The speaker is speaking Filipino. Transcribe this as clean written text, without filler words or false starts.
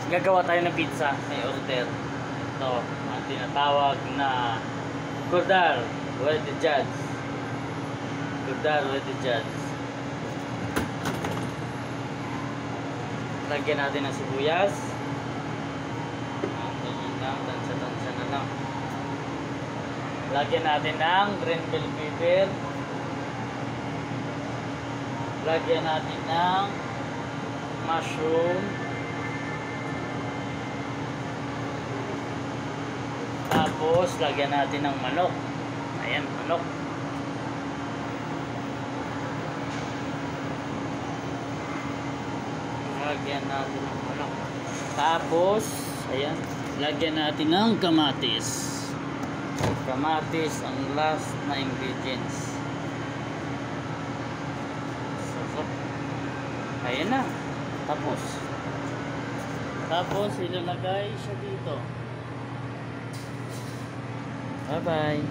gagawa tayo ng pizza. May order. Ito, ang tinatawag na Cordar with the Judge. Cordar with the Judge. Lagyan natin ng sibuyas. Ganyan lang, tansa-tansa na lang. Lagyan natin ng green bell pepper. Lagyan natin ng mushroom. Tapos lagyan natin ng manok. Ayan, manok. Lagyan natin ng manok. Tapos, ayan, lagyan natin ng kamatis. Kamatis ang last na ingredients. So, ayan na. Tapos ilalagay siya dito. Bye bye.